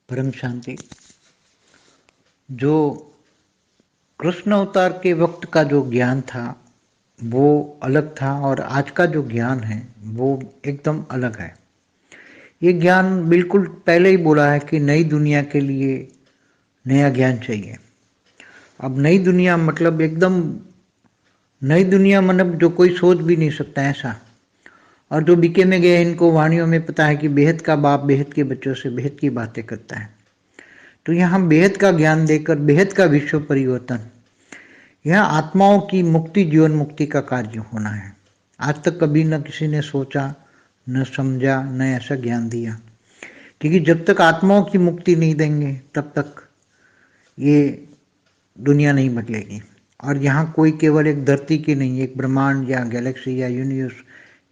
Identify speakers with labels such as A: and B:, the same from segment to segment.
A: परम शांति। जो कृष्ण अवतार के वक्त का जो ज्ञान था वो अलग था और आज का जो ज्ञान है वो एकदम अलग है। ये ज्ञान बिल्कुल पहले ही बोला है कि नई दुनिया के लिए नया ज्ञान चाहिए। अब नई दुनिया मतलब एकदम नई दुनिया मतलब जो कोई सोच भी नहीं सकता ऐसा। और जो बीके में गए इनको वाणियों में पता है कि बेहद का बाप बेहद के बच्चों से बेहद की बातें करता है। तो यहाँ बेहद का ज्ञान देकर बेहद का विश्व परिवर्तन, यह आत्माओं की मुक्ति, जीवन मुक्ति का कार्य होना है। आज तक कभी न किसी ने सोचा, न समझा, न ऐसा ज्ञान दिया, क्योंकि जब तक आत्माओं की मुक्ति नहीं देंगे तब तक ये दुनिया नहीं बदलेगी। और यहाँ कोई केवल एक धरती की नहीं, एक ब्रह्मांड या गैलेक्सी या यूनिवर्स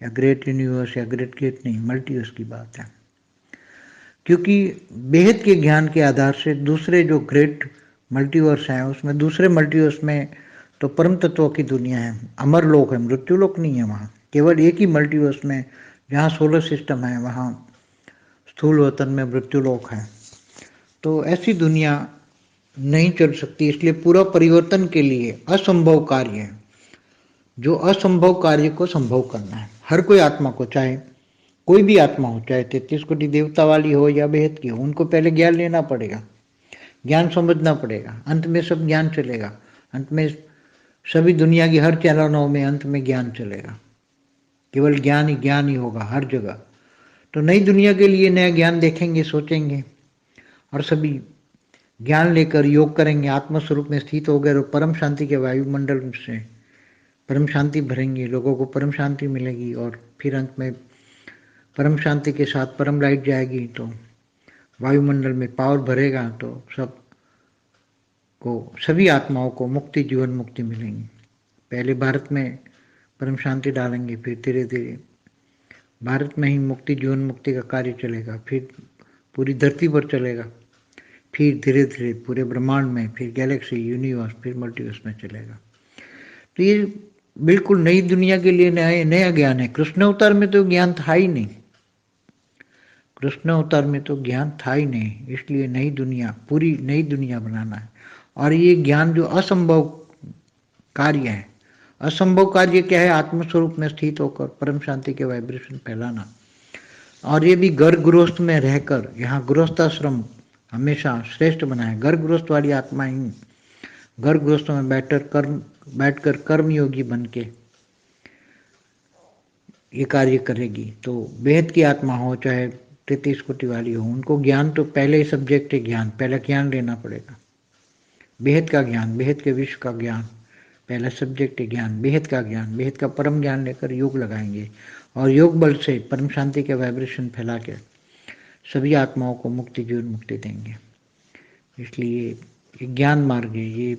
A: या ग्रेट यूनिवर्स या ग्रेट ग्रेट नहीं, मल्टीवर्स की बात है। क्योंकि बेहद के ज्ञान के आधार से दूसरे जो ग्रेट मल्टीवर्स हैं उसमें, दूसरे मल्टीवर्स में तो परम तत्वों की दुनिया है, अमर लोक है, मृत्यु लोक नहीं है। वहाँ केवल एक ही मल्टीवर्स में जहाँ सोलर सिस्टम है वहाँ स्थूल वतन में मृत्यु लोक है। तो ऐसी दुनिया नहीं चल सकती, इसलिए पूरा परिवर्तन के लिए असंभव कार्य है। जो असंभव कार्य को संभव करना है हर कोई आत्मा को, चाहे कोई भी आत्मा हो, चाहे 33 कोटि देवता वाली हो या बेहद की हो, उनको पहले ज्ञान लेना पड़ेगा, ज्ञान समझना पड़ेगा, अंत में सब ज्ञान चलेगा। अंत में सभी दुनिया की हर चैनलों में अंत में ज्ञान चलेगा, केवल ज्ञान ही होगा हर जगह। तो नई दुनिया के लिए नया ज्ञान देखेंगे, सोचेंगे और सभी ज्ञान लेकर योग करेंगे, आत्मस्वरूप में स्थित हो गए और परम शांति के वायुमंडल से परम शांति भरेंगे, लोगों को परम शांति मिलेगी और फिर अंत में परम शांति के साथ परम लाइट जाएगी तो वायुमंडल में पावर भरेगा, तो सभी आत्माओं को मुक्ति, जीवन मुक्ति मिलेंगी। पहले भारत में परम शांति डालेंगे, फिर धीरे धीरे भारत में ही मुक्ति, जीवन मुक्ति का कार्य चलेगा, फिर पूरी धरती पर चलेगा, फिर धीरे धीरे पूरे ब्रह्मांड में, फिर गैलेक्सी, यूनिवर्स, फिर मल्टीवर्स में चलेगा। तो ये बिल्कुल नई दुनिया के लिए नया ज्ञान है। कृष्ण अवतार में तो ज्ञान था ही नहीं, कृष्ण अवतार में तो ज्ञान था ही नहीं, इसलिए नई दुनिया, पूरी नई दुनिया बनाना है। और ये ज्ञान जो असंभव कार्य है, असंभव कार्य क्या है? आत्मस्वरूप में स्थित होकर परम शांति के वाइब्रेशन फैलाना। और ये भी गर्भ गृहस्थ में रहकर, यहाँ गृहस्थाश्रम हमेशा श्रेष्ठ बना है। गर्भ गृहस्थ वाली आत्मा ही गर्भ गृहस्थ में बैठकर कर्मयोगी बन के ये कार्य करेगी। तो बेहद की आत्मा हो चाहे 33 कोटि वाली हो, उनको ज्ञान तो पहले ही सब्जेक्ट है, ज्ञान पहले ज्ञान लेना पड़ेगा। बेहद का ज्ञान, बेहद के विश्व का ज्ञान पहला सब्जेक्ट है, ज्ञान बेहद का ज्ञान, बेहद का परम ज्ञान लेकर योग लगाएंगे और योग बल से परम शांति के वाइब्रेशन फैला के सभी आत्माओं को मुक्ति, जीवन मुक्ति देंगे। इसलिए ये ज्ञान मार्ग है। ये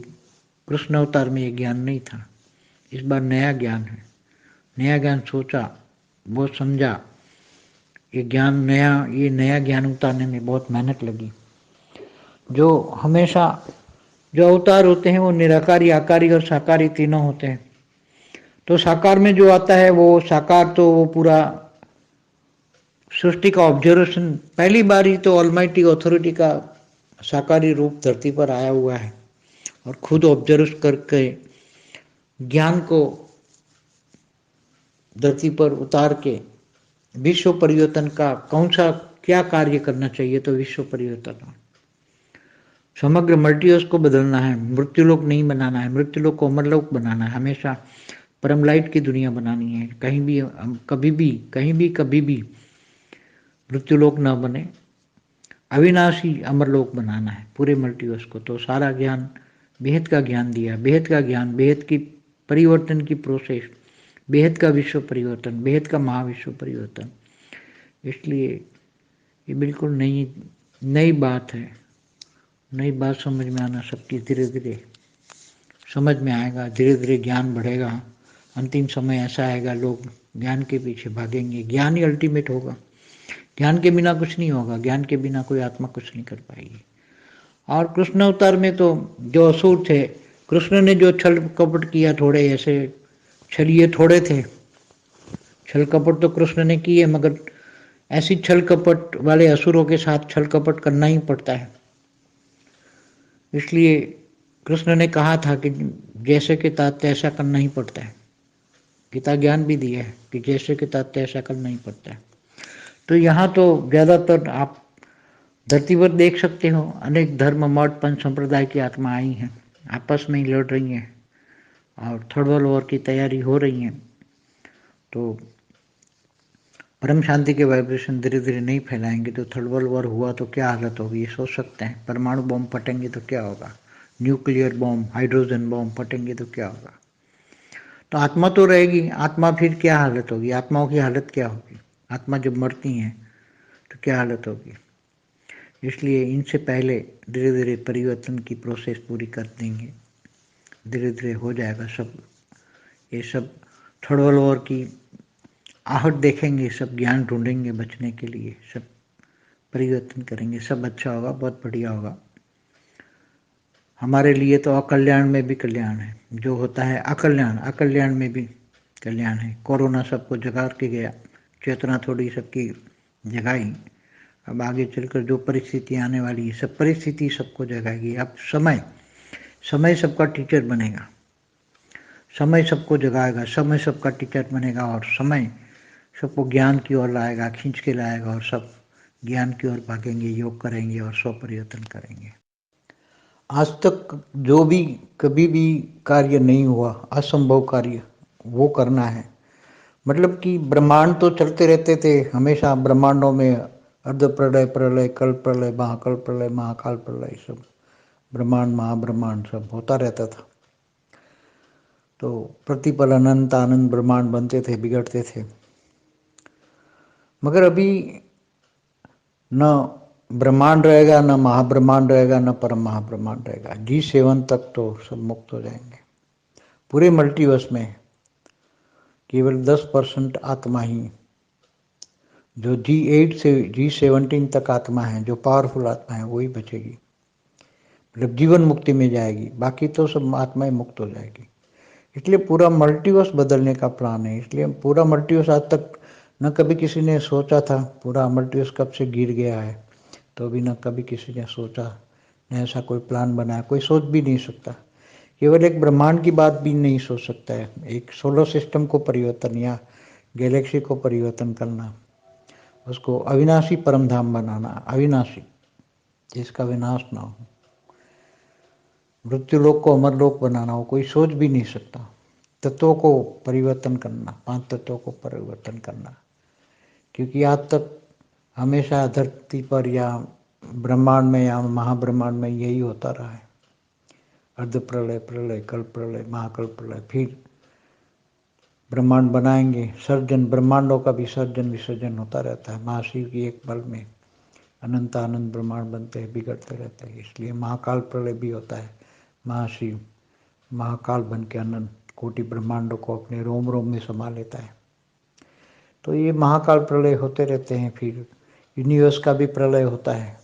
A: कृष्ण अवतार में ये ज्ञान नहीं था, इस बार नया ज्ञान है। नया ज्ञान सोचा, वो समझा, ये नया ज्ञान उतारने में बहुत मेहनत लगी। जो हमेशा जो अवतार होते हैं वो निराकारी, आकारी और साकारी तीनों होते हैं। तो साकार में जो आता है वो साकार, तो वो पूरा सृष्टि का ऑब्जर्वेशन, पहली बार ही तो ऑलमाइटी अथॉरिटी का साकारी रूप धरती पर आया हुआ है और खुद ऑब्जर्व करके ज्ञान को धरती पर उतार के विश्व परिवर्तन का कौन सा क्या कार्य करना चाहिए, तो विश्व परिवर्तन, समग्र मल्टीवर्स को बदलना है, मृत्युलोक नहीं बनाना है, मृत्युलोक को अमरलोक बनाना है, हमेशा परम लाइट की दुनिया बनानी है। कहीं भी कभी भी मृत्युलोक ना बने, अविनाशी अमरलोक बनाना है पूरे मल्टीवर्स को। तो सारा ज्ञान, बेहद का ज्ञान दिया, बेहद का ज्ञान, बेहद की परिवर्तन की प्रोसेस, बेहद का विश्व परिवर्तन, बेहद का महाविश्व परिवर्तन। इसलिए ये बिल्कुल नई बात है। नई बात समझ में आना सबकी धीरे धीरे समझ में आएगा, धीरे धीरे ज्ञान बढ़ेगा। अंतिम समय ऐसा आएगा लोग ज्ञान के पीछे भागेंगे। ज्ञान ही अल्टीमेट होगा, ज्ञान के बिना कुछ नहीं होगा, ज्ञान के बिना कोई आत्मा कुछ नहीं कर पाएगी। और कृष्ण अवतार में तो जो असुर थे, कृष्ण ने जो छल कपट किया, थोड़े ऐसे छलिए थोड़े थे, छल कपट तो कृष्ण ने किए, मगर ऐसी छल कपट वाले असुरों के साथ छल कपट करना ही पड़ता है। इसलिए कृष्ण ने कहा था कि जैसे के तात ऐसा करना ही पड़ता है। गीता ज्ञान भी दिया है कि जैसे के तात ऐसा करना ही पड़ता है। तो यहाँ तो ज़्यादातर आप धरती पर देख सकते हो, अनेक धर्म मठ पंच संप्रदाय की आत्मा आई हैं, आपस में ही लड़ रही हैं और थर्ड वर्ल्ड वॉर की तैयारी हो रही है। तो परम शांति के वाइब्रेशन धीरे धीरे नहीं फैलाएंगे तो थर्ड वर्ल्ड वॉर हुआ तो क्या हालत होगी, ये सोच सकते हैं। परमाणु बम फटेंगे तो क्या होगा, न्यूक्लियर बम, हाइड्रोजन बम फटेंगे तो क्या होगा। तो आत्मा तो रहेगी, आत्मा फिर क्या हालत होगी, आत्माओं की हालत क्या होगी, आत्मा जब मरती हैं तो क्या हालत होगी। इसलिए इनसे पहले धीरे धीरे परिवर्तन की प्रोसेस पूरी कर देंगे, धीरे धीरे हो जाएगा सब। ये सब थर्ड वर्ल्ड वॉर की आहट देखेंगे, सब ज्ञान ढूंढेंगे बचने के लिए, सब परिवर्तन करेंगे, सब अच्छा होगा, बहुत बढ़िया होगा। हमारे लिए तो अकल्याण में भी कल्याण है, जो होता है अकल्याण, अकल्याण में भी कल्याण है। कोरोना सबको जगा के गया, चेतना थोड़ी सबकी जगाई। अब आगे चलकर जो परिस्थिति आने वाली है, सब परिस्थिति सबको जगाएगी। अब समय समय सबका टीचर बनेगा, समय सबको जगाएगा, समय सबका टीचर बनेगा और समय सबको ज्ञान की ओर लाएगा, खींच के लाएगा और सब ज्ञान की ओर भागेंगे, योग करेंगे और स्व परिवर्तन करेंगे। आज तक जो भी कभी भी कार्य नहीं हुआ, असंभव कार्य वो करना है। मतलब कि ब्रह्मांड तो चलते रहते थे हमेशा, ब्रह्मांडों में अर्ध प्रलय, प्रलय, कल्प प्रलय, महाकल्प प्रलय, महाकाल प्रलय, सब ब्रह्मांड महाब्रह्मांड सब होता रहता था। तो प्रतिपल अनंत आनंद ब्रह्मांड बनते थे, बिगड़ते थे। मगर अभी न ब्रह्मांड रहेगा, न महाब्रह्मांड रहेगा, न परम महाब्रह्मांड रहेगा। G7 तक तो सब मुक्त हो जाएंगे। पूरे मल्टीवर्स में केवल 10% आत्मा ही, जो G8 से G17 तक आत्मा है, जो पावरफुल आत्मा है, वही बचेगी, मतलब जीवन मुक्ति में जाएगी। बाकी तो सब आत्माएं मुक्त हो जाएगी। इसलिए पूरा मल्टीवर्स बदलने का प्लान है। इसलिए पूरा मल्टीवर्स आज तक न कभी किसी ने सोचा था, पूरा मल्टीवर्स कब से गिर गया है, तो अभी न कभी किसी ने सोचा, न ऐसा कोई प्लान बनाया, कोई सोच भी नहीं सकता। केवल एक ब्रह्मांड की बात भी नहीं सोच सकता है, एक सोलर सिस्टम को परिवर्तन या गैलेक्सी को परिवर्तन करना, उसको अविनाशी परम धाम बनाना, अविनाशी जिसका विनाश ना हो, मृत्यु लोक को अमर लोक बनाना, वो कोई सोच भी नहीं सकता। तत्वों को परिवर्तन करना, 5 तत्वों को परिवर्तन करना, क्योंकि आज तक हमेशा धरती पर या ब्रह्मांड में या महाब्रह्मांड में यही होता रहा है। अर्ध प्रलय, प्रलय, कल्प प्रलय, महाकल्प प्रलय, फिर ब्रह्मांड बनाएंगे, सर्जन, ब्रह्मांडों का भी सर्जन विसर्जन होता रहता है। महाशिव की एक पल में अनंत आनंद ब्रह्मांड बनते हैं, बिगड़ते रहते हैं। इसलिए महाकाल प्रलय भी होता है। महाशिव महाकाल बन के अनंत कोटि ब्रह्मांडों को अपने रोम रोम में समा लेता है। तो ये महाकाल प्रलय होते रहते हैं। फिर यूनिवर्स का भी प्रलय होता है,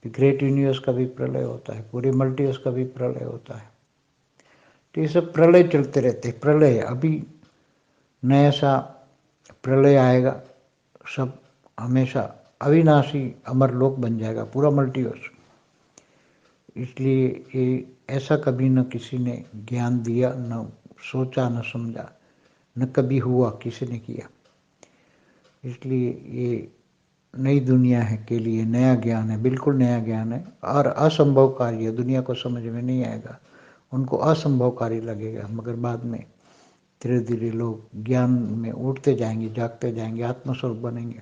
A: ग्रेट यूनिवर्स का भी प्रलय होता है, पूरे मल्टीवर्स का भी प्रलय होता है। तो ये सब प्रलय चलते रहते हैं। प्रलय अभी नया सा प्रलय आएगा, सब हमेशा अविनाशी अमर लोक बन जाएगा पूरा मल्टीवर्स। इसलिए ये ऐसा कभी न किसी ने ज्ञान दिया, न सोचा, न समझा, न कभी हुआ, किसी ने किया। इसलिए ये नई दुनिया है के लिए नया ज्ञान है, बिल्कुल नया ज्ञान है। और असंभव कार्य दुनिया को समझ में नहीं आएगा, उनको असंभव कार्य लगेगा। मगर बाद में धीरे धीरे लोग ज्ञान में उठते जाएंगे, जागते जाएंगे, आत्मस्वरूप बनेंगे,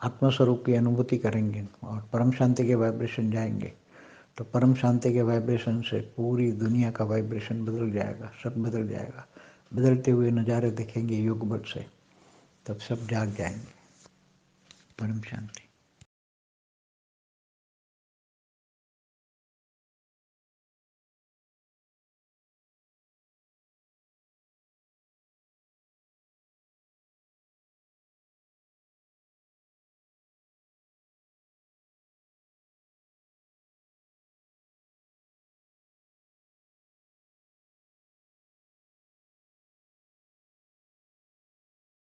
A: आत्मस्वरूप की अनुभूति करेंगे और परम शांति के वाइब्रेशन जाएंगे। तो परम शांति के वाइब्रेशन से पूरी दुनिया का वाइब्रेशन बदल जाएगा, सब बदल जाएगा। बदलते हुए नज़ारे देखेंगे योग बल से, तब सब जाग जाएंगे। परम शांति।